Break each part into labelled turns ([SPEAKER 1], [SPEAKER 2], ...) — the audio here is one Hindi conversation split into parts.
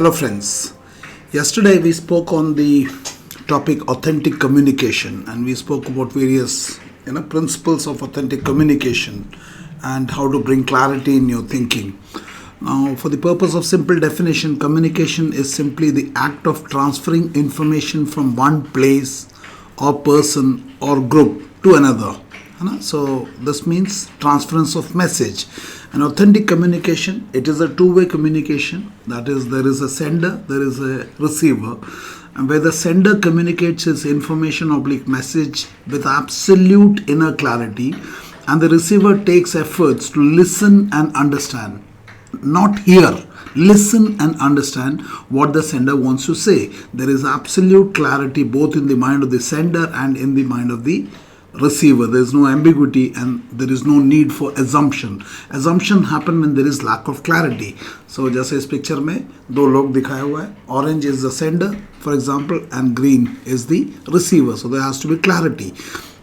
[SPEAKER 1] Hello friends. Yesterday we spoke on the topic authentic communication, and we spoke about various principles of authentic communication and how to bring clarity in your thinking. Now, for the purpose of simple definition, communication is simply the act of transferring information from one place or person or group to another. So this means transference of message. An authentic communication, it is a two-way communication. That is, there is a sender, there is a receiver, and where the sender communicates his information oblique message with absolute inner clarity, and the receiver takes efforts to listen and understand. Not hear, listen and understand what the sender wants to say. There is absolute clarity both in the mind of the sender and in the mind of the receiver. There is no ambiguity and there is no need for assumption. Assumption happen when there is lack of clarity. So जैसे इस पिक्चर में दो लोग दिखाया हुआ है, orange is the sender for example and green is the receiver. So there has to be clarity.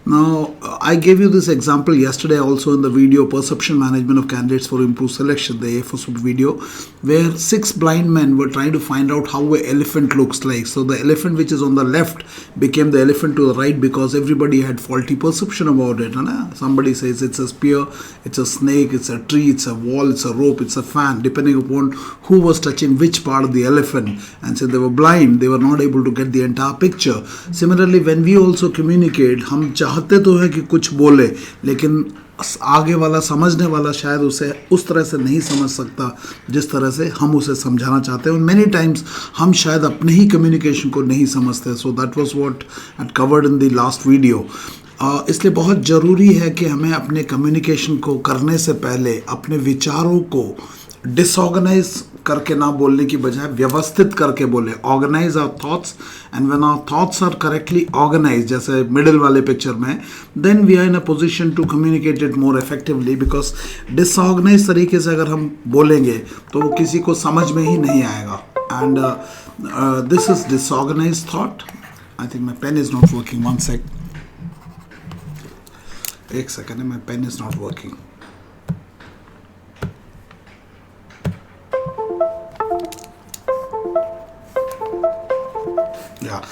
[SPEAKER 1] Now, I gave you this example yesterday also in the video Perception Management of Candidates for Improved Selection, the AFSUP video, where 6 blind men were trying to find out how an elephant looks like. So the elephant which is on the left became the elephant to the right because everybody had faulty perception about it. Somebody says it's a spear, it's a snake, it's a tree, it's a wall, it's a rope, it's a fan, depending upon who was touching which part of the elephant. And so they were blind, they were not able to get the entire picture. Similarly, when we also communicate, हम चाहते तो है कि कुछ बोले, लेकिन आगे वाला समझने वाला शायद उसे उस तरह से नहीं समझ सकता जिस तरह से हम उसे समझाना चाहते हैं. मेनी टाइम्स हम शायद अपने ही कम्युनिकेशन को नहीं समझते. So that was what I covered in the last video. इसलिए बहुत ज़रूरी है कि हमें अपने कम्युनिकेशन को करने से पहले अपने विचारों को डिसऑर्गेनाइज करके ना बोलने की बजाय व्यवस्थित करके बोले. Organise our thoughts and when our thoughts are correctly organise, जैसे मिडिल वाले पिक्चर में, then we are in a position to communicate it more effectively. Because disorganise तरीके से अगर हम बोलेंगे तो वो किसी को समझ में ही नहीं आएगा. And this is disorganize thought. I think my pen is not working. One sec, एक second, my pen is not working. Yeah.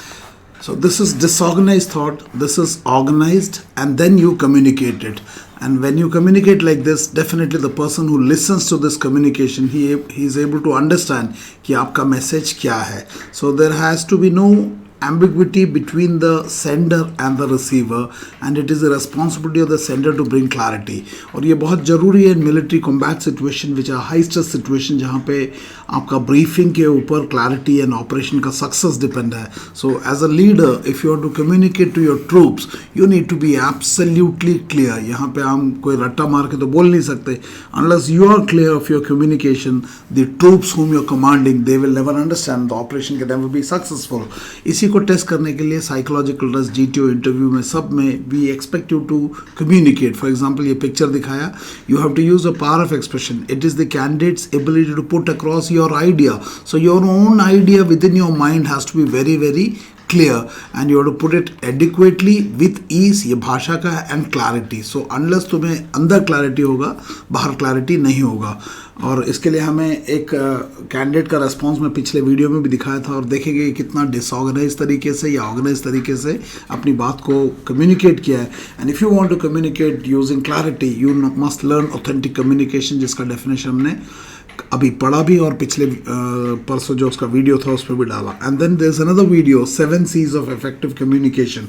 [SPEAKER 1] So this is disorganized thought, this is organized, and then you communicate it. And when you communicate like this, definitely the person who listens to this communication, he is able to understand कि आपका message क्या है. So there has to be no ambiguity between the sender and the receiver, and it is the responsibility of the sender to bring clarity. और ये बहुत ज़रूरी है in military combat situation which are high stress situation, जहाँ पे आपका briefing के ऊपर clarity and operation का success depend है. So as a leader, if you want to communicate to your troops, you need to be absolutely clear. यहाँ पे हम कोई रट्टा मार के तो बोल नहीं सकते. Unless you are clear of your communication, the troops whom you're commanding, they will never understand. The operation can never be successful. इसी को टेस्ट करने के लिए साइकोलॉजिकल टेस्ट, जीटीओ इंटरव्यू में, सब में we expect you to communicate. For example ये पिक्चर दिखाया, you have to use a power of expression. It is the candidate's ability to put across your idea. So your own idea within your mind has to be very very clear and you have to put it adequately with ease. ये भाषा का है and clarity. So unless तुम्हें अंदर clarity होगा, बाहर clarity नहीं होगा. और इसके लिए हमें एक कैंडिडेट का रेस्पॉन्स मैं पिछले वीडियो में भी दिखाया था, और देखेंगे कितना डिसऑर्गेनाइज तरीके से या ऑर्गेनाइज तरीके से अपनी बात को कम्युनिकेट किया है. And if you want to communicate using clarity, you must learn authentic communication, जिसका डेफिनेशन हमने अभी पढ़ा भी और पिछले परसों जो उसका वीडियो था उस पर भी डाला. And then there is another video 7 C's of effective communication.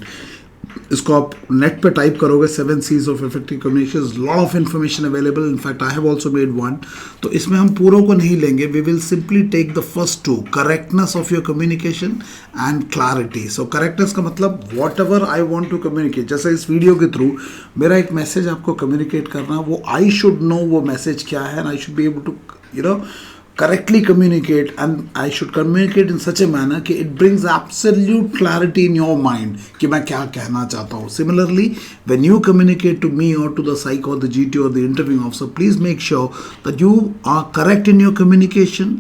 [SPEAKER 1] इसको आप नेट पे टाइप करोगे, 7 C's of effective communication, lot of information available. In fact I have also made one. तो इसमें हम पूरों को नहीं लेंगे. We will simply take the first 2, correctness of your communication and clarity. So correctness का मतलब whatever I want to communicate. जैसे इस वीडियो के थ्रू मेरा एक मैसेज आपको कम्युनिकेट करना, वो आई शुड नो वो मैसेज क्या है, and I should be able to correctly communicate, and I should communicate in such a manner कि it brings absolute clarity in your mind कि मैं क्या कहना चाहता हूँ. Similarly, when you communicate to me or to the psych or the GT or the interviewing officer, please make sure that you are correct in your communication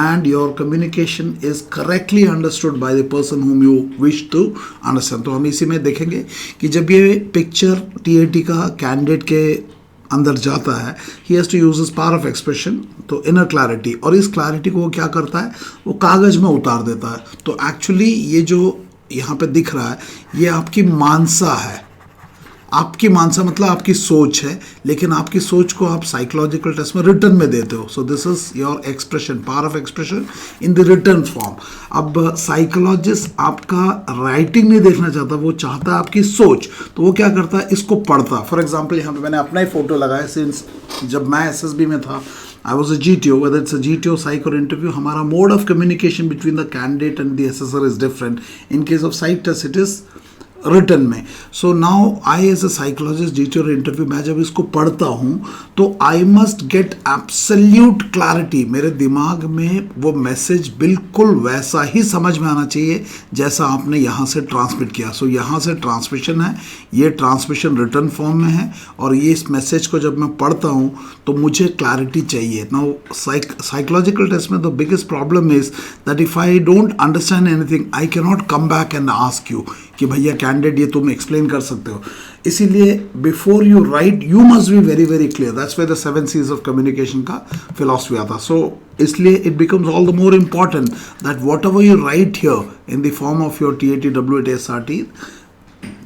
[SPEAKER 1] and your communication is correctly understood by the person whom you wish to understand. तो हम इसी में देखेंगे कि जब ये पिक्चर TAT का कैंडिडेट के अंदर जाता है, he has to use his power of expression, तो इनर क्लैरिटी, और इस क्लैरिटी को वो क्या करता है, वो कागज में उतार देता है। तो एक्चुअली ये जो यहाँ पे दिख रहा है, ये आपकी मानसा है। आपकी मानसा मतलब आपकी सोच है, लेकिन आपकी सोच को आप साइकोलॉजिकल टेस्ट में रिटर्न में देते हो। सो this is your expression, power of expression in the return form. अब साइकोलॉजिस्ट आपका राइटिंग नहीं देखना चाहता, वो चाहता है आपकी सोच। तो वो क्या करता है, इसको पढ़ता। फॉर एग्जाम्पल यहाँ पे मैंने अपना ही फोटो लगाया, सिंस जब मैं एसएसबी में था, I was a GTO, whether it's a GTO, psych or interview, हमारा mode of communication between the candidate and the assessor is different. In case of psych test, it is return में। So now I as a psychologist GT और इंटरव्यू, मैं जब इसको पढ़ता हूँ तो I must get absolute clarity. मेरे दिमाग में वो मैसेज बिल्कुल वैसा ही समझ में आना चाहिए जैसा आपने यहाँ से ट्रांसमिट किया। सो यहाँ से ट्रांसमिशन है, ये ट्रांसमिशन रिटर्न फॉर्म में है, और ये इस मैसेज को जब मैं पढ़ता हूँ तो मुझे क्लैरिटी चाहिए। नाउ साइकोलॉजिकल टेस्ट में the biggest problem is that if I don't understand anything, I can not come back and ask you कि भैया कैंडिडेट ये तुम एक्सप्लेन कर सकते हो। इसीलिए before you right you must be very very clear. That's where the 7 C's of communication का फिलॉसफी आता। सो इसलिए it becomes all the more important that what ever you right here in the form of your TAT, WAT, SRT,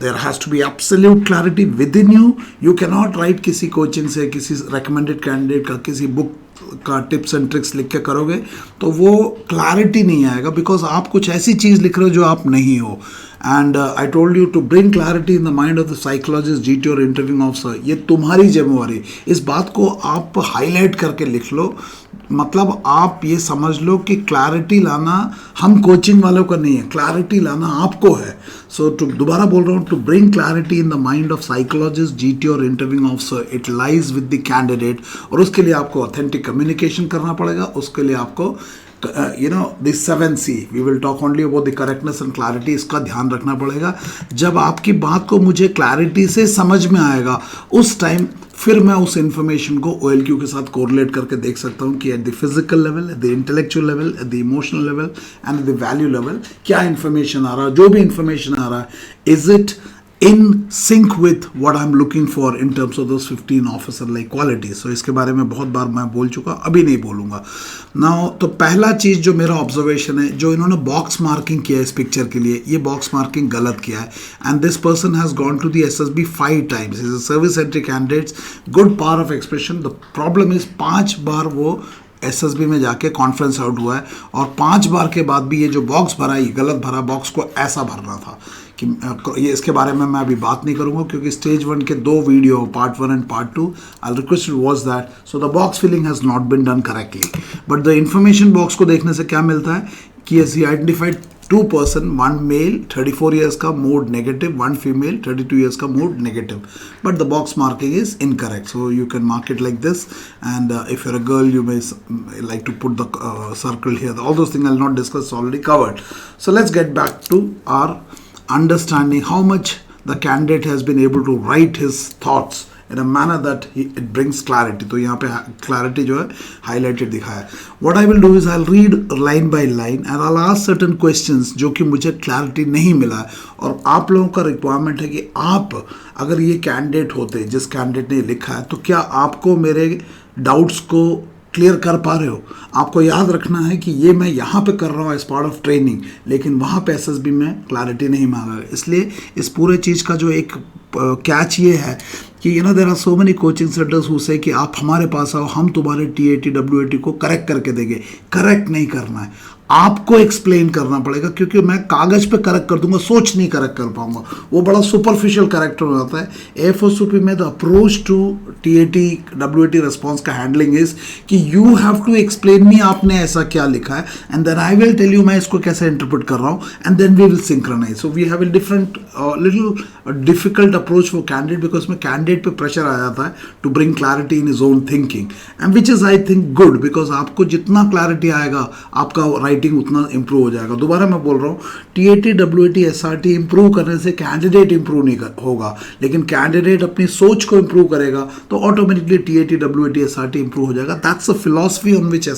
[SPEAKER 1] there has to be absolute clarity within you. You cannot write किसी कोचिंग से, किसी recommended candidate का, किसी बुक का टिप्स एंड ट्रिक्स लिख के करोगे तो वो क्लैरिटी नहीं आएगा, बिकॉज आप कुछ ऐसी चीज़ लिख रहे हो जो आप नहीं हो। And I told you to bring clarity in the mind of the psychologist, GT और इंटरव्यूइंग ऑफिसर, ये तुम्हारी जिम्मेवारी। इस बात को आप हाईलाइट करके लिख लो। मतलब आप ये समझ लो कि क्लैरिटी लाना हम कोचिंग वालों का नहीं है, क्लैरिटी लाना आपको है। सो दोबारा बोल रहा हूँ, to bring clarity in the mind of psychologist, GT और interviewing officer, it lies with the candidate. और उसके लिए आपको ऑथेंटिक कम्युनिकेशन करना पड़ेगा। उसके लिए आपको this 7 C, we will talk only about the correctness and clarity, इसका ध्यान रखना पड़ेगा। जब आपकी बात को मुझे क्लैरिटी से समझ में आएगा, उस टाइम फिर मैं उस इंफॉर्मेशन को OLQ के साथ कोरिलेट करके देख सकता हूँ कि at the physical level, at the intellectual level, at the emotional level and at the value level क्या इंफॉर्मेशन आ रहा है। जो भी इंफॉर्मेशन आ रहा है, is it in sync with what I'm looking for in terms of those 15 officer like qualities. So इसके बारे में बहुत बार मैं बोल चुका, अभी नहीं बोलूँगा। Now तो पहला चीज़ जो मेरा ऑब्जर्वेशन है, जो इन्होंने बॉक्स मार्किंग किया है इस पिक्चर के लिए, ये बॉक्स मार्किंग गलत किया है। And this person has gone to the SSB 5 times, is a service entry candidates, good power of expression. The problem is 5 बार वो SSB में जाके कॉन्फ्रेंस आउट हुआ है, और 5 बार के बाद भी ये जो बॉक्स भरा, ये गलत भरा। बॉक्स को ऐसा भरना था कि ये, इसके बारे में मैं अभी बात नहीं करूंगा क्योंकि स्टेज 1 के 2 video, part 1 and part 2, I request watch that. So the box filling has not been done correctly. But the information box को देखने से क्या मिलता है कि he identified 2 person, 1 male 34 years का mood negative, 1 female 32 years का mood negative, but the box marking is incorrect. So you can mark it like this, and if you're a girl you may like to put the circle here. All those things I'll not discuss, already covered. So let's get back to our understanding how much the candidate has been able to write his thoughts in a manner that it brings clarity. तो यहाँ पे clarity जो है highlighted दिखाया है। What I will do is I'll read line by line and I'll ask certain questions जो कि मुझे clarity नहीं मिला है, और आप लोगों का requirement है कि आप अगर ये candidate होते, जिस candidate ने लिखा है, तो क्या आपको मेरे doubts को क्लियर कर पा रहे हो। आपको याद रखना है कि ये मैं यहाँ पे कर रहा हूँ एज पार्ट ऑफ ट्रेनिंग, लेकिन वहाँ पे SSB में क्लैरिटी नहीं मांग रहा है। इसलिए इस पूरे चीज़ का जो एक कैच ये है कि there are so many coaching centres who say कि आप हमारे पास आओ, हम तुम्हारे TAT WAT को करेक्ट करके देंगे। करेक्ट नहीं करना है, आपको एक्सप्लेन करना पड़ेगा, क्योंकि मैं कागज पे करेक्ट कर दूंगा, सोच नहीं करेक्ट कर पाऊंगा, वो बड़ा सुपरफिशियल करेक्टर हो जाता है। FOSUP में the approach to TAT WAT response का हैंडलिंग इज कि you have to explain me, आपने ऐसा क्या लिखा है, and then I will tell you मैं इसको कैसे इंटरप्रेट कर रहा हूँ, and then we will synchronise. So we have a different little difficult approach for candidate, because में कैंडिडेट पे प्रेशर आ जाता है to bring clarity in his own thinking, and which is I think good, because आपको जितना क्लैरिटी आएगा आपका राइटिंग उतना इंप्रूव हो जाएगा। दोबारा मैं बोल रहा हूँ, TAT WAT SRT इंप्रूव करने से कैंडिडेट इंप्रूव नहीं होगा, लेकिन कैंडिडेट अपनी सोच को इंप्रूव करेगा तो automatically TAT WAT SRT improve हो जाएगा। That's a philosophy on which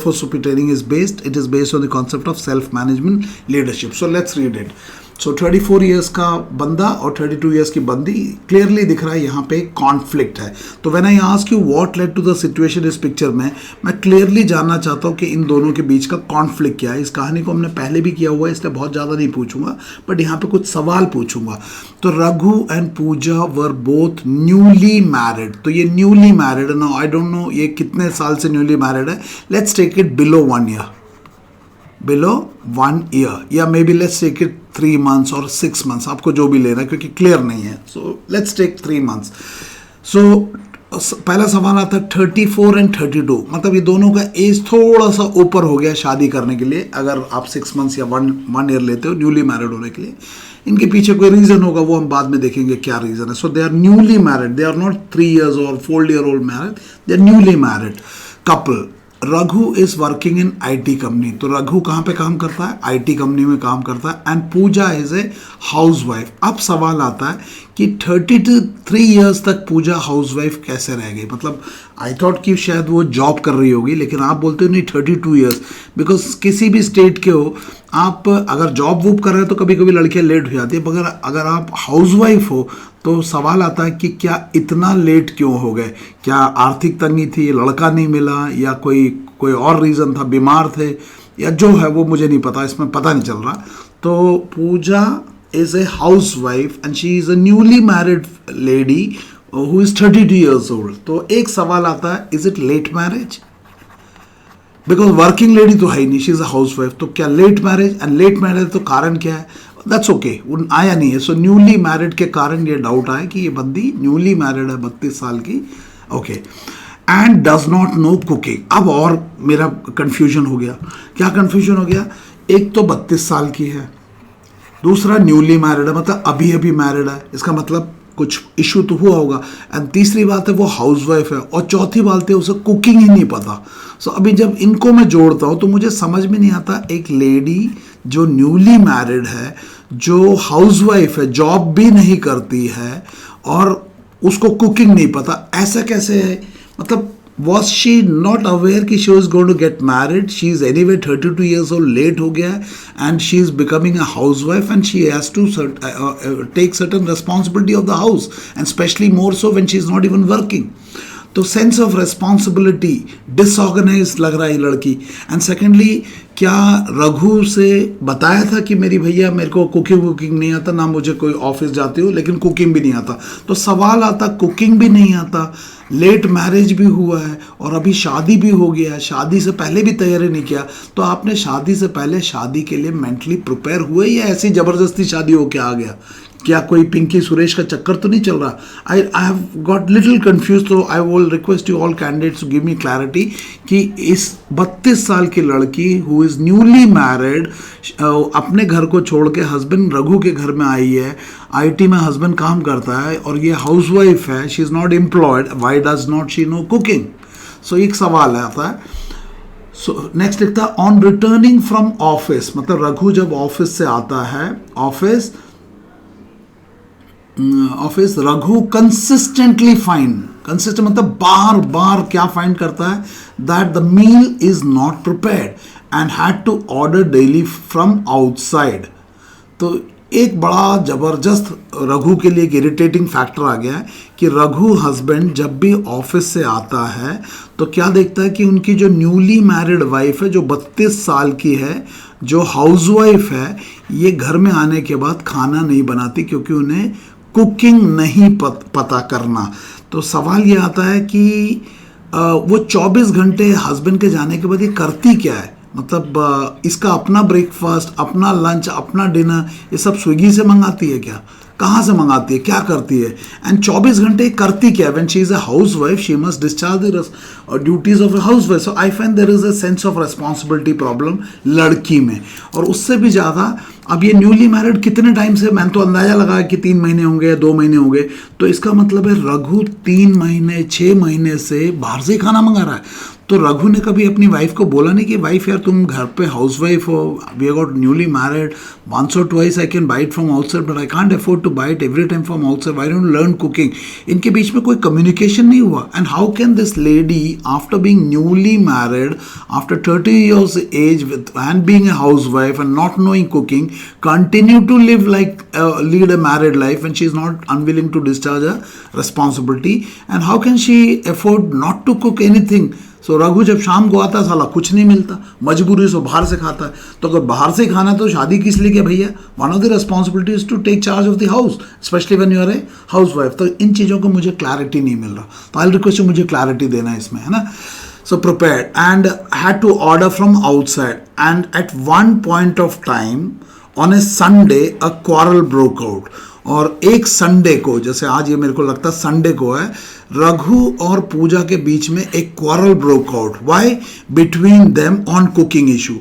[SPEAKER 1] FOSUP training is based. It is based on the concept of self management leadership. So let's read it. So 24 years का बंदा और 32 ईयर्स की बंदी, क्लियरली दिख रहा है यहाँ पे कॉन्फ्लिक्ट है. तो when I ask you what led to the situation इस पिक्चर में, मैं क्लियरली जानना चाहता हूँ कि इन दोनों के बीच का कॉन्फ्लिक्ट क्या है. इस कहानी को हमने पहले भी किया हुआ है, इसलिए बहुत ज़्यादा नहीं पूछूंगा, बट यहाँ पे कुछ सवाल पूछूंगा. तो Raghu and Pooja were both newly married. तो ये न्यूली मैरिड है ना, आई डोंट नो ये कितने साल से न्यूली मैरिड है. Let's take it below 1 year, below 1 year, या maybe let's take it 3 months और 6 मंथ्स, आपको जो भी लेना है क्योंकि क्लियर नहीं है. So let's take 3 months. So पहला सवाल आता है 34 एंड 32, मतलब ये दोनों का एज थोड़ा सा ऊपर हो गया शादी करने के लिए. अगर आप 6 मंथ्स या 1 ईयर लेते हो न्यूली मैरिड होने के लिए. इनके पीछे कोई रीजन होगा, वो हम बाद में देखेंगे क्या रीजन है. So they are newly married, they are not 3 years और 4 year old married, they are newly married couple. Raghu is working in IT company. तो रघु कहाँ पे काम करता है? IT कंपनी में काम करता है. And Pooja is a housewife. अब सवाल आता है कि 33 years तक पूजा हाउस वाइफ कैसे रह गई. मतलब आई थॉट कि शायद वो जॉब कर रही होगी, लेकिन आप बोलते हो नहीं 32 years, बिकॉज किसी भी स्टेट के हो आप, अगर जॉब वूब कर रहे हो तो कभी कभी लड़कियां लेट हो जाती है, मगर अगर आप हाउस वाइफ हो तो सवाल आता है कि क्या इतना लेट क्यों हो गए. क्या आर्थिक तंगी थी, लड़का नहीं मिला, या कोई और रीज़न था, बीमार थे, या जो है वो मुझे नहीं पता, इसमें पता नहीं चल रहा. तो Pooja is a housewife and she is a newly married lady who is 32 years old. तो एक सवाल आता है, is it late marriage? Because working lady तो है ही नहीं, she is a housewife. तो क्या late marriage? And late marriage तो कारण क्या है? दैट्स ओके, आया नहीं है. सो न्यूली मैरिड के कारण ये डाउट आया कि ये बंदी न्यूली मैरिड है, 32 साल की. Okay. And does not know cooking. अब और मेरा कंफ्यूजन हो गया. क्या कंफ्यूजन हो गया? एक तो 32 साल की है, दूसरा न्यूली मैरिड है, मतलब अभी अभी मैरिड है, इसका मतलब कुछ इशू तो हुआ होगा. एंड तीसरी बात है वो हाउस वाइफ है, और चौथी बात है उसे कुकिंग ही नहीं पता. सो अभी जब इनको मैं जोड़ता हूँ तो मुझे समझ में नहीं आता, एक लेडी जो न्यूली मैरिड है, जो हाउस वाइफ है, जॉब भी नहीं करती है, और उसको कुकिंग नहीं पता, ऐसा कैसे है? मतलब was she not aware कि she was going to get married? She is anyway 32 years old, late हो गया है, and she is becoming a housewife and she has to take certain responsibility of the house, and especially more so when she is not even working. तो सेंस ऑफ रेस्पॉन्सिबिलिटी डिसऑर्गेनाइज लग रहा है लड़की. एंड सेकेंडली, क्या रघु से बताया था कि मेरी भैया मेरे को कुकिंग नहीं आता, ना मुझे कोई ऑफिस जाती हूँ, लेकिन कुकिंग भी नहीं आता. तो सवाल आता, कुकिंग भी नहीं आता, लेट मैरिज भी हुआ है, और अभी शादी भी हो गया है, शादी से पहले भी तैयारी नहीं किया. तो आपने शादी से पहले शादी के लिए मेंटली प्रिपेयर हुए, या ऐसी ज़बरदस्ती शादी होके आ गया? क्या कोई पिंकी सुरेश का चक्कर तो नहीं चल रहा? I have got little confuse. तो I will request you all candidates to give me clarity कि इस 32 साल की लड़की हु इज़ न्यूली मैरिड, अपने घर को छोड़ के हस्बैंड रघु के घर में आई है, IT में हस्बैंड काम करता है, और ये हाउस वाइफ है, she is not employed, why does not she know cooking? So एक सवाल आता है. सो नेक्स्ट लिखता है, ऑन रिटर्निंग फ्रॉम ऑफिस, मतलब रघु जब ऑफिस से आता है, office Raghu consistently find, consistent मतलब बार बार क्या फाइंड करता है? That the meal is not prepared and had to order daily from outside. तो एक बड़ा ज़बरदस्त रघु के लिए एक इरिटेटिंग फैक्टर आ गया है कि रघु हस्बैंड जब भी ऑफिस से आता है तो क्या देखता है कि उनकी जो न्यूली मैरिड वाइफ है, जो 32 साल की है, जो हाउस वाइफ है, ये घर में आने के बाद खाना नहीं बनाती क्योंकि उन्हें कुकिंग नहीं पता करना. तो सवाल ये आता है कि वो 24 घंटे हस्बैंड के जाने के बाद ये करती क्या है? मतलब इसका अपना ब्रेकफास्ट, अपना लंच, अपना डिनर, ये सब स्विगी से मंगाती है क्या? कहाँ से मंगाती है? क्या करती है? एंड 24 घंटे करती क्या? When she is a housewife she must discharge the duties of a housewife. So I find there is a sense of responsibility problem लड़की में. और उससे भी ज़्यादा, अब ये न्यूली मैरिड कितने टाइम से, मैंने तो अंदाज़ा लगाया कि 3 महीने होंगे या 2 महीने होंगे, तो इसका मतलब है रघु 3 महीने 6 महीने से बाहर से ही खाना मंगा रहा है. तो रघु ने कभी अपनी वाइफ को बोला नहीं कि वाइफ यार तुम घर पे हाउस वाइफ हो, we are got newly married, once or twice I can buy it from outside but I can't afford to buy it every time from outside, why don't you learn cooking? इनके बीच में कोई कम्युनिकेशन नहीं हुआ. And how can this lady after being newly married after 30 years age with and being a housewife and not knowing cooking continue to live like lead a married life when she is not unwilling to discharge a responsibility? And how can she afford not to cook anything? सो रघु जब शाम को आता है साला कुछ नहीं मिलता, मजबूरी से बाहर से खाता है. तो अगर बाहर से खाना तो शादी किस लिए किया भैया? One of the responsibility is to take charge of the house, specially when you are a housewife. तो इन चीज़ों को मुझे क्लैरिटी नहीं मिल रहा, तो आई रिक्वेस्ट यू मुझे क्लैरिटी देना है इसमें, है ना. So prepared and had to order from outside, and at one point of time on a Sunday a quarrel broke out. और एक संडे को, जैसे आज ये मेरे को लगता है संडे को है, रघु और पूजा के बीच में एक quarrel broke out. Why? Between them on cooking issue.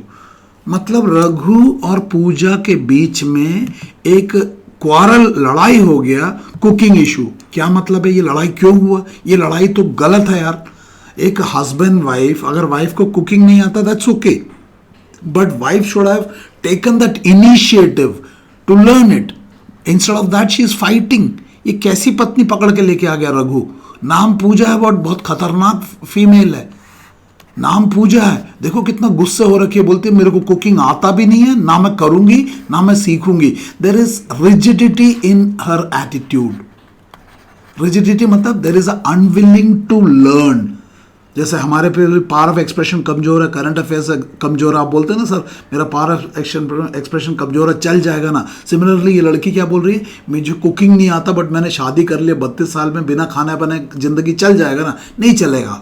[SPEAKER 1] मतलब रघु और पूजा के बीच में एक क्वारल, लड़ाई हो गया कुकिंग इशू. क्या मतलब है? ये लड़ाई क्यों हुआ? ये लड़ाई तो गलत है यार. एक हस्बैंड वाइफ, अगर वाइफ को कुकिंग नहीं आता that's okay, but wife should have taken that initiative to learn it. Instead of that she is fighting. ये कैसी पत्नी पकड़ के लेके आ गया रघु? नाम पूजा है, बट बहुत खतरनाक फीमेल है. नाम पूजा है, देखो कितना गुस्से हो रखी है. बोलती है मेरे को कुकिंग आता भी नहीं है, ना मैं करूंगी ना मैं सीखूंगी. There is rigidity in her attitude. Rigidity मतलब there is unwilling to learn. जैसे हमारे पे पावर ऑफ एक्सप्रेशन कमजोर है, करंट अफेयर्स कमजोर है. आप बोलते हैं ना सर मेरा पावर ऑफ एक्सप्रेशन कमजोर है, चल जाएगा ना. सिमिलरली ये लड़की क्या बोल रही है? मुझे कुकिंग नहीं आता बट मैंने शादी कर लिया, 32 साल में बिना खाना बनाए जिंदगी चल जाएगा ना. नहीं चलेगा.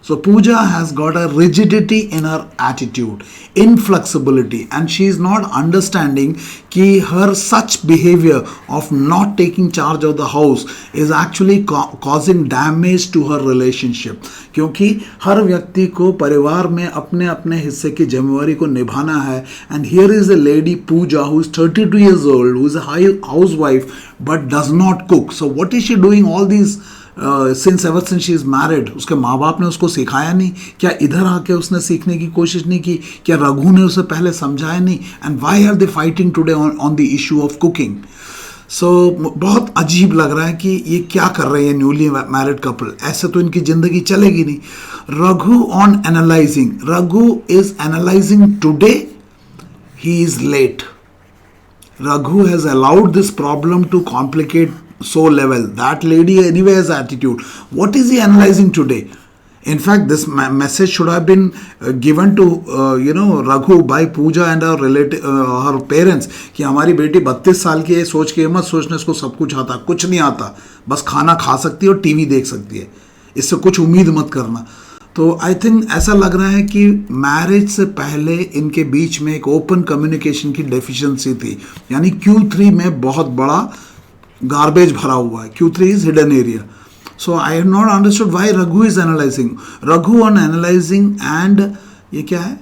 [SPEAKER 1] So Pooja has got a rigidity in her attitude, inflexibility, and she is not understanding कि her such behavior of not taking charge of the house is actually causing damage to her relationship. क्योंकि हर व्यक्ति को परिवार में अपने अपने हिस्से की जिम्मेवारी को निभाना है. And here is a lady Pooja who is 32 years old, who is a housewife but does not cook. So what is she doing all these since ever since she is married? उसके माँ बाप ने उसको सिखाया नहीं क्या? इधर आके उसने सीखने की कोशिश नहीं की क्या? रघु ने उसे पहले समझाया नहीं? And why are they fighting today on the issue of cooking? So बहुत अजीब लग रहा है कि ये क्या कर रहे हैं न्यूली मैरिड कपल. ऐसे तो इनकी जिंदगी चलेगी नहीं. Raghu on analysing, Raghu is analysing today, he is late. Raghu has allowed this problem to complicate so level. That lady anyway has attitude. What is he analyzing today? In fact, this message should have been given to Raghu by Pooja and her relative, her parents कि हमारी बेटी 32 साल की है, सोच के मत सोचना इसको सब कुछ आता. कुछ नहीं आता, बस खाना खा सकती है और टीवी देख सकती है. इससे कुछ उम्मीद मत करना. तो आई थिंक ऐसा लग रहा है कि मैरिज से पहले इनके बीच में एक ओपन कम्युनिकेशन की डेफिशिएंसी थी. यानी Q3 में बहुत बड़ा गार्बेज भरा हुआ है. Q3 is hidden area. So I have not understood why Raghu is analysing. Raghu on analysing and ये क्या है?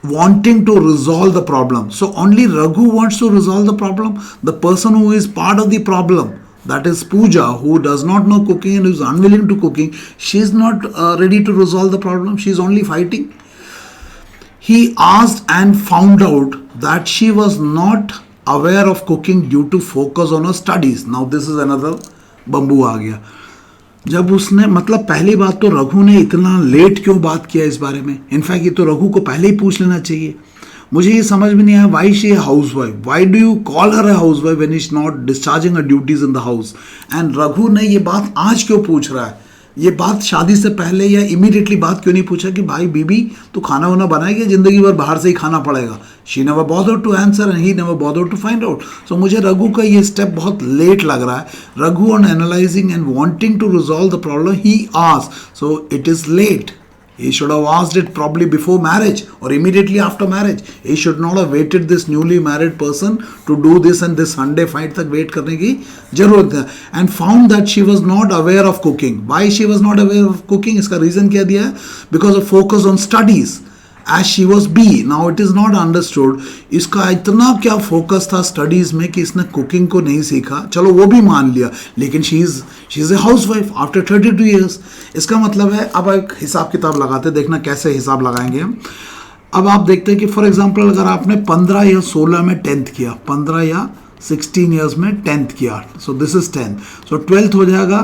[SPEAKER 1] wanting to resolve the problem. So only Raghu wants to resolve the problem. The person who is part of the problem, that is Pooja, who does not know cooking and is unwilling to cooking, she is not ready to resolve the problem. She is only fighting. He asked and found out that she was not aware of cooking due to focus on her studies. Now this is another bamboo आ गया. जब उसने मतलब पहली बात तो रघु ने इतना लेट क्यों बात किया इस बारे में. इनफैक्ट ये तो रघु को पहले ही पूछ लेना चाहिए. मुझे ये समझ में नहीं आया वाई शी है house wife. Why do you call her a house wife when is not discharging her duties in the house. And Raghu ने ये बात आज क्यों पूछ रहा है? ये बात शादी से पहले या इमीडिएटली बात क्यों नहीं पूछा कि भाई बीबी तो खाना वाना बनाएगी, जिंदगी भर बाहर से ही खाना पड़ेगा. She never bothered to answer and he never bothered to find out. So मुझे रघु का ये स्टेप बहुत लेट लग रहा है. Raghu on analysing and wanting to resolve the problem he asked, so it is late. He should have asked it probably before marriage or immediately after marriage. He should not have waited this newly married person to do this and this Sunday fight तक wait करने की जरूरत है. And found that she was not aware of cooking. Why she was not aware of cooking? इसका reason क्या दिया है? Because of focus on studies. as she was B. Now it is not understood. इसका इतना क्या फोकस था स्टडीज में कि इसने कुकिंग को नहीं सीखा, चलो वो भी मान लिया, लेकिन she is a housewife after 32 years. इसका मतलब है, अब एक हिसाब किताब लगाते, देखना कैसे हिसाब लगाएंगे हम. अब आप देखते हैं कि फॉर एग्जांपल अगर आपने 15 या 16 में 10th किया, 15 या 16 ईयर्स में 10th किया, सो this is 10th, so 12th हो जाएगा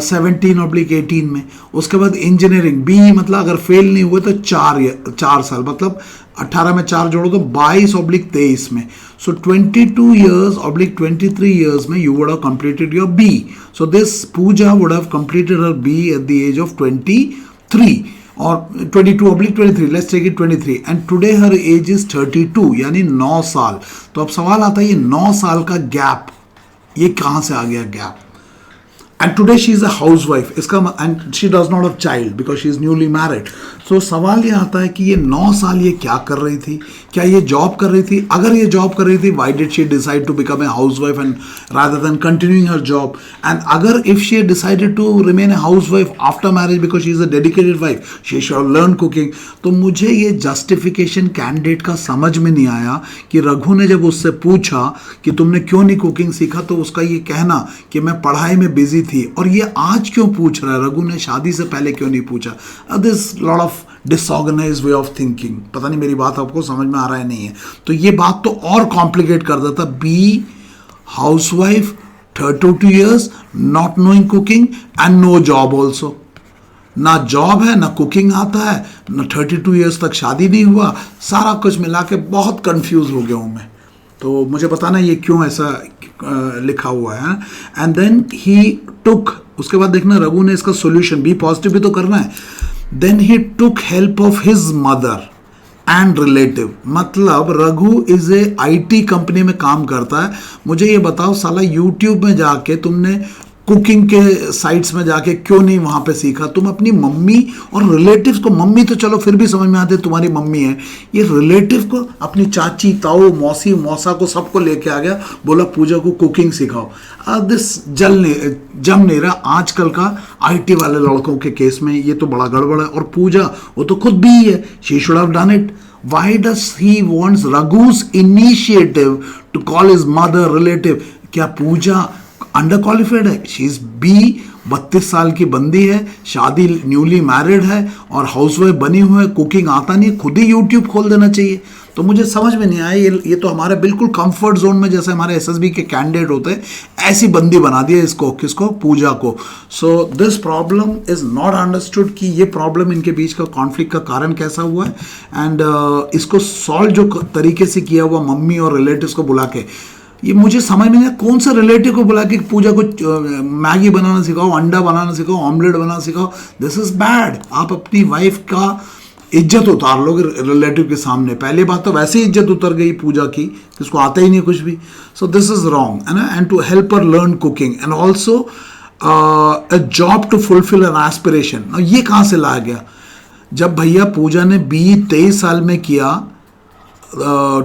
[SPEAKER 1] 17/18 में. उसके बाद इंजीनियरिंग बी, मतलब अगर फेल नहीं हुए तो 4 साल, मतलब 18 में 4 जोड़ो तो 22/23 में. सो 22 ईयर्स ऑब्लिक 23 ईयर्स में you would have completed your B. So this Pooja would have completed her B at the age of 23 और 22/23, let's take it 23, and today her age is 32, यानी 9 साल. तो अब सवाल आता है ये 9 साल का गैप, ये कहां से आ गया gap? And today she is a housewife, इसका and she does not have child because she is newly married. So सवाल ये आता है कि ये 9 साल ये क्या कर रही थी? क्या ये जॉब कर रही थी? अगर ये जॉब कर रही थी, why did she decide to become a housewife and rather than continuing her job? And अगर if she decided to remain a housewife after marriage because she is a dedicated wife, she should learn cooking. तो मुझे ये जस्टिफिकेशन कैंडिडेट का समझ में नहीं आया कि रघु ने जब उससे पूछा कि तुमने क्यों नहीं कुकिंग सीखा, तो उसका ये कहना कि मैं पढ़ाई में बिजी थी, और ये आज क्यों पूछ रहा है? रघु ने शादी से पहले क्यों नहीं पूछा? This lot of disorganised way of thinking. पता नहीं मेरी बात आपको समझ में आ रहा है नहीं है? तो ये बात तो और कॉम्प्लिकेट कर देता. B housewife 32 years, not knowing cooking and no job also. ना जॉब है, ना कुकिंग आता है, ना 32 ईयर्स तक शादी नहीं हुआ, सारा कुछ मिला के बहुत कंफ्यूज हो गया हूं मैं. तो मुझे बताना ये क्यों ऐसा लिखा हुआ है. एंड देन ही टुक, उसके बाद देखना रघु ने इसका सॉल्यूशन, बी पॉजिटिव भी तो करना है. Then he took help of his mother and relative. मतलब Raghu is a IT company में काम करता है. मुझे ये बताओ साला, यूट्यूब में जाके तुमने कुकिंग के साइट्स में जाके क्यों नहीं वहां पे सीखा? तुम अपनी मम्मी और रिलेटिव्स को, मम्मी तो चलो फिर भी समझ में आते तुम्हारी मम्मी है, ये रिलेटिव को, अपनी चाची, ताऊ, मौसी, मौसा को, सबको लेके आ गया, बोला पूजा को कुकिंग सिखाओ. दिस जम नहीं रहा आजकल का IT वाले लड़कों के केस में. ये तो बड़ा गड़बड़ है. और पूजा वो तो खुद भी है, she should have done it. Why does he wants Raghu's initiative to call his mother relative? क्या पूजा अंडर क्वालिफाइड है? शी इज बी, 32 साल की बंदी है, शादी, न्यूली मैरिड है और हाउसवाइफ बनी हुई है, कुकिंग आता नहीं, खुद ही यूट्यूब खोल देना चाहिए. तो मुझे समझ में नहीं आया, ये तो हमारे बिल्कुल कंफर्ट जोन में, जैसे हमारे SSB के कैंडिडेट होते हैं, ऐसी बंदी बना दिया इसको, किसको? पूजा को. So this problem is not understood कि ये प्रॉब्लम इनके बीच का कॉन्फ्लिक्ट का कारण कैसा हुआ है. एंड इसको सॉल्व जो तरीके से किया हुआ, मम्मी और रिलेटिव्स को बुला के, ये मुझे समझ में नहीं, कौन सा रिलेटिव को बुला के पूजा को मैगी बनाना सिखाओ, अंडा बनाना सिखाओ, ऑमलेट बनाना सिखाओ. This is bad. आप अपनी वाइफ का इज्जत उतार लोगे रिलेटिव के सामने. पहली बात तो वैसे ही इज्जत उतर गई पूजा की, जिसको आता ही नहीं कुछ भी. सो दिस इज रॉन्ग, है ना. And to help her learn cooking and also a job to fulfil an aspiration. ये कहाँ से लाया गया? जब भैया पूजा ने बी 23 साल में किया,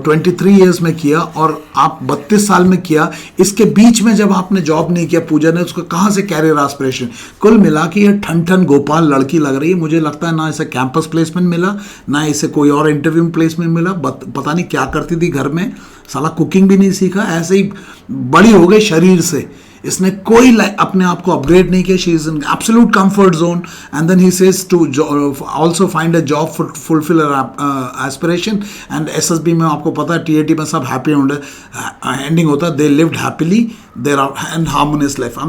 [SPEAKER 1] 23 ईयर्स में किया, और आप 32 साल में किया, इसके बीच में जब आपने जॉब नहीं किया पूजा ने, उसको कहाँ से कैरियर एस्पिरेशन? कुल मिला के ये ठन ठन गोपाल लड़की लग रही है. मुझे लगता है ना इसे कैंपस प्लेसमेंट मिला, ना इसे कोई और इंटरव्यू में प्लेसमेंट मिला. पता नहीं क्या करती थी घर में, साला कुकिंग भी नहीं सीखा, ऐसे ही बड़ी हो गई शरीर से. इसने कोई अपने आप को अपग्रेड नहीं किया. She is in absolute comfort zone. And then he says to also find a job for fulfil aspiration. And SSB में आपको पता है, TAT में सब हैप्पी एंडिंग होता है. They lived happily there and harmonious life. I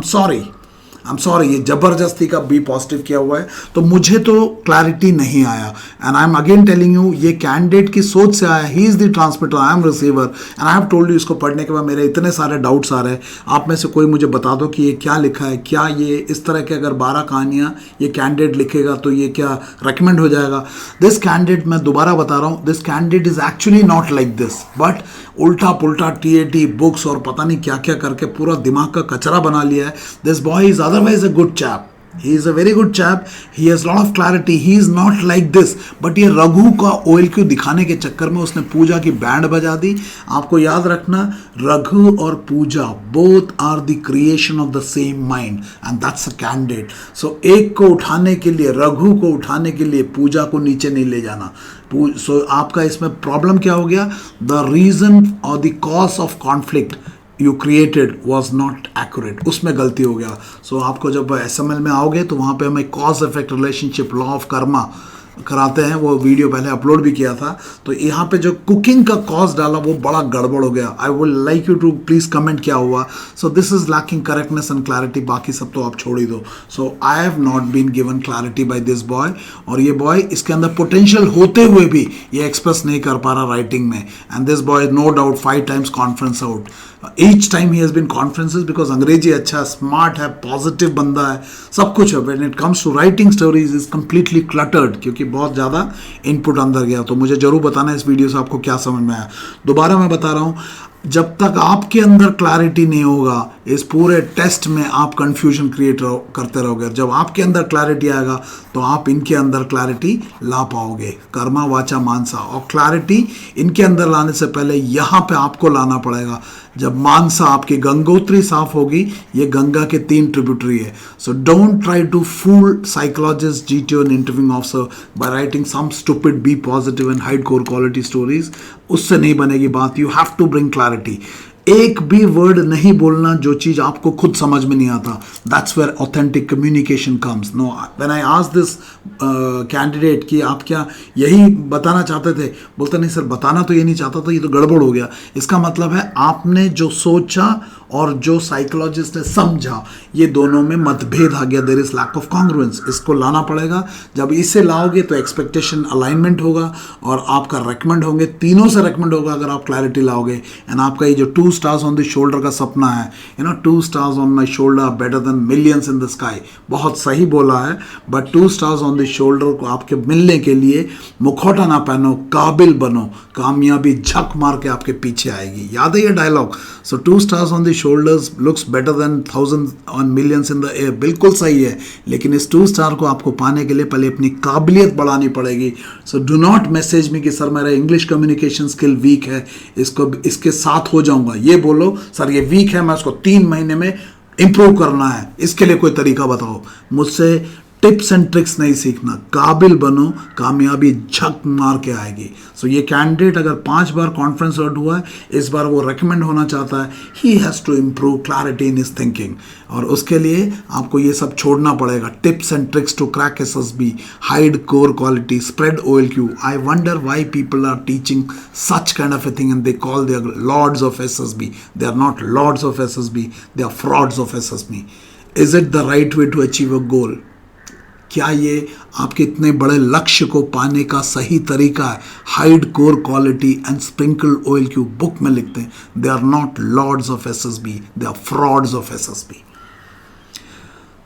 [SPEAKER 1] am sorry, ये जबरदस्ती का बी पॉजिटिव किया हुआ है. तो मुझे तो क्लैरिटी नहीं आया. And I am again telling you, ये कैंडिडेट की सोच से आया. He is the transmitter, I am receiver. And I have told you, इसको पढ़ने के बाद मेरे इतने सारे डाउट्स आ रहे हैं. आप में से कोई मुझे बता दो कि ये क्या लिखा है. क्या ये इस तरह के अगर 12 कहानियाँ ये कैंडिडेट लिखेगा तो ये क्या रेकमेंड हो जाएगा? दिस कैंडिडेट, मैं दोबारा बता रहा हूँ, this candidate is actually not like this, but उल्टा पुल्टा TAT बुक्स और पता नहीं क्या क्या करके पूरा दिमाग का कचरा बना लिया है. This boy is otherwise a good chap. He is a very good chap. He has lot of clarity. He is not like this. But ये रघु का OLQ दिखाने के चक्कर में उसने पूजा की बैंड बजा दी. आपको याद रखना, रघु और पूजा both are the creation of the same mind, and that's a candidate. So एक को उठाने के लिए, रघु को उठाने के लिए पूजा को नीचे नहीं ले जाना. So आपका इसमें प्रॉब्लम क्या हो गया? The reason or the cause of conflict you created was not accurate. उसमें गलती हो गया. So आपको जब SML में आओगे तो वहाँ पे हमें cause effect relationship, law of karma कराते हैं. वो वीडियो पहले अपलोड भी किया था. तो यहाँ पे जो कुकिंग का कॉज डाला वो बड़ा गड़बड़ हो गया. I would like you to please comment क्या हुआ. So this is lacking correctness and clarity. बाकी सब तो आप छोड़ ही दो. So I have not been given clarity by this boy. और ये बॉय इसके अंदर पोटेंशियल होते हुए भी ये एक्सप्रेस नहीं कर पा रहा राइटिंग में. And this boy no doubt 5 times conference out. Each time he has been conferences because अंग्रेजी अच्छा, स्मार्ट है, पॉजिटिव बंदा है, सब कुछ है. When it comes to writing stories is completely cluttered क्योंकि बहुत ज़्यादा इनपुट अंदर गया. तो मुझे जरूर बताना इस वीडियो से आपको क्या समझ में आया. दोबारा मैं बता रहा हूँ, जब तक आपके अंदर क्लैरिटी नहीं होगा इस पूरे टेस्ट में आप कंफ्यूजन क्रिएट करते रहोगे. जब आपके अंदर क्लैरिटी आएगा तो आप इनके अंदर क्लैरिटी ला पाओगे. कर्मा वाचा मानसा. और क्लैरिटी इनके अंदर लाने से पहले यहाँ पे आपको लाना पड़ेगा. जब मानसा आपकी गंगोत्री साफ होगी, ये गंगा के 3 ट्रिब्यूटरी है. So don't try to fool psychologist, GTO and interviewing officer by writing some stupid be positive and hide core quality stories. उससे नहीं बनेगी बात. You have to bring clarity. एक भी वर्ड नहीं बोलना जो चीज आपको खुद समझ में नहीं आता. That's where authentic communication comes. No, when I asked this candidate कि आप क्या यही बताना चाहते थे, बोलते नहीं सर, बताना तो ये नहीं चाहता था, ये तो गड़बड़ हो गया. इसका मतलब है आपने जो सोचा और जो साइकोलॉजिस्ट ने समझा, ये दोनों में मतभेद आ गया. There is lack of congruence. इसको लाना पड़ेगा. जब इसे लाओगे तो एक्सपेक्टेशन अलाइनमेंट होगा और आपका रेकमेंड होंगे. तीनों से रेकमेंड होगा अगर आप क्लैरिटी लाओगे. एंड आपका ये जो 2 stars ऑन द शोल्डर का सपना है, 2 stars on my shoulder better than millions in the sky, बहुत सही बोला है. But 2 stars on the shoulder को आपके मिलने के लिए मुखौटा ना पहनो, काबिल बनो. कामयाबी झक मार के आपके पीछे आएगी. याद है ये dialogue? So 2 stars on the shoulders looks better than thousands on millions in the air. बिल्कुल सही है, लेकिन इस 2 star को आपको पाने के लिए पहले अपनी काबिलियत बढ़ानी पड़ेगी. So do not message me कि सर मेरा इंग्लिश कम्युनिकेशन स्किल वीक है, इसके साथ हो जाऊंगा. ये बोलो सर ये वीक है, मैं उसको 3 महीने में इंप्रूव करना है, इसके लिए कोई तरीका बताओ. मुझसे टिप्स एंड ट्रिक्स नहीं सीखना. काबिल बनो, कामयाबी झक मार के आएगी. सो ये कैंडिडेट अगर 5 बार कॉन्फ्रेंस आउट हुआ है, इस बार वो रेकमेंड होना चाहता है. He has to improve clarity in his thinking. और उसके लिए आपको ये सब छोड़ना पड़ेगा. Tips and tricks to crack SSB, hide core quality, spread OLQ. I wonder why people are teaching such kind of a thing and they call their lords of SSB. They are not lords of SSB, they are frauds of SSB. Is it the right way to achieve a goal? क्या ये आपके इतने बड़े लक्ष्य को पाने का सही तरीका है? Hide core quality and sprinkle OLQ book में लिखते हैं. They are not lords of SSB, they are frauds of SSB.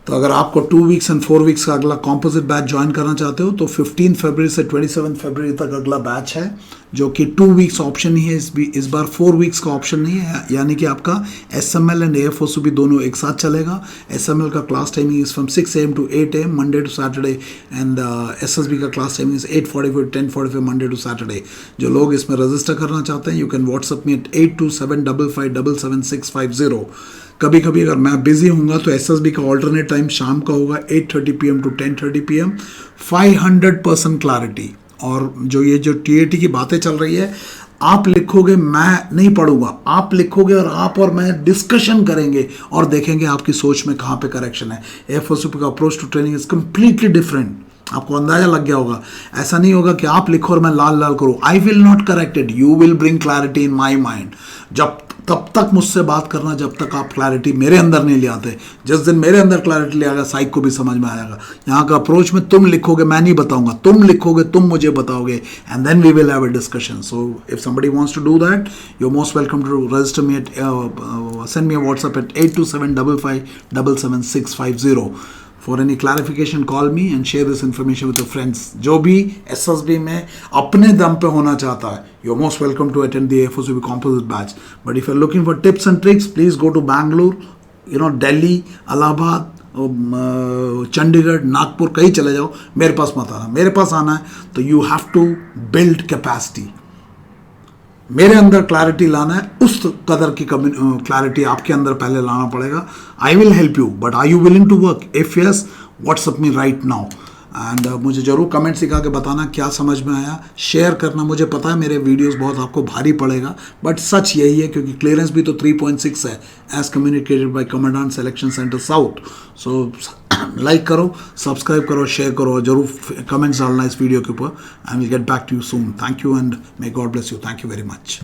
[SPEAKER 1] तो अगर आपको 2 weeks एंड 4 weeks का अगला कॉम्पोजिट बैच ज्वाइन करना चाहते हो तो 15 फरवरी से 27 फरवरी तक अगला बैच है, जो कि 2 weeks ऑप्शन ही है. इस बार 4 weeks का ऑप्शन नहीं है. यानी कि आपका SML एंड AFOSU दोनों एक साथ चलेगा. SML का class timing is from 6 AM to 8 AM Monday to Saturday and SSB का class timing is 8:45 to 10:45 Monday to Saturday. जो लोग इसमें रजिस्टर करना चाहते हैं, you can WhatsApp me at 8275577750. कभी कभी अगर मैं बिजी हूँगा तो SSB का ऑल्टरनेट टाइम शाम का होगा 8:30 PM to 10:30 PM. 500% क्लैरिटी. और जो TAT की बातें चल रही है, आप लिखोगे, मैं नहीं पढ़ूंगा, आप लिखोगे और आप और मैं डिस्कशन करेंगे और देखेंगे आपकी सोच में कहाँ पे करेक्शन है. AFOSU का approach to training is completely different. आपको अंदाजा लग गया होगा. ऐसा नहीं होगा कि आप लिखो और मैं लाल लाल करूं. I will not correct it, you will bring clarity in my mind. तब तक मुझसे बात करना जब तक आप क्लैरिटी मेरे अंदर नहीं ले आते. जिस दिन मेरे अंदर क्लैरिटी ले आएगा, साइक को भी समझ में आएगा. यहाँ का अप्रोच में तुम लिखोगे, मैं नहीं बताऊंगा, तुम लिखोगे, तुम मुझे बताओगे, and then we will have a discussion. So if somebody wants to do that, you are most welcome to register me at send me a WhatsApp at 8275557650. For any clarification, call me and share this information with your friends. जो भी SSB में अपने दम पे होना चाहता है, you're most welcome to attend the AFOSB composite batch. But if you're looking for tips and tricks, please go to Bangalore, Delhi, Allahabad, Chandigarh, Nagpur, कहीं चले जाओ, मेरे पास मत आना। मेरे पास आना है तो you have to build capacity. मेरे अंदर क्लैरिटी लाना है, उस कदर की क्लैरिटी आपके अंदर पहले लाना पड़ेगा। I will help you, but are you willing to work? If yes, WhatsApp me right now. And मुझे ज़रूर कमेंट सिखा के बताना क्या समझ में आया, शेयर करना। मुझे पता है मेरे वीडियोस बहुत आपको भारी पड़ेगा, बट सच यही है, क्योंकि क्लियरेंस भी तो 3.6 है as communicated by commandant selection centre south. So like करो, सब्सक्राइब करो, शेयर करो, जरूर कमेंट्स डालना इस वीडियो के ऊपर। I will get back to you soon. Thank you and may God bless you. Thank you very much.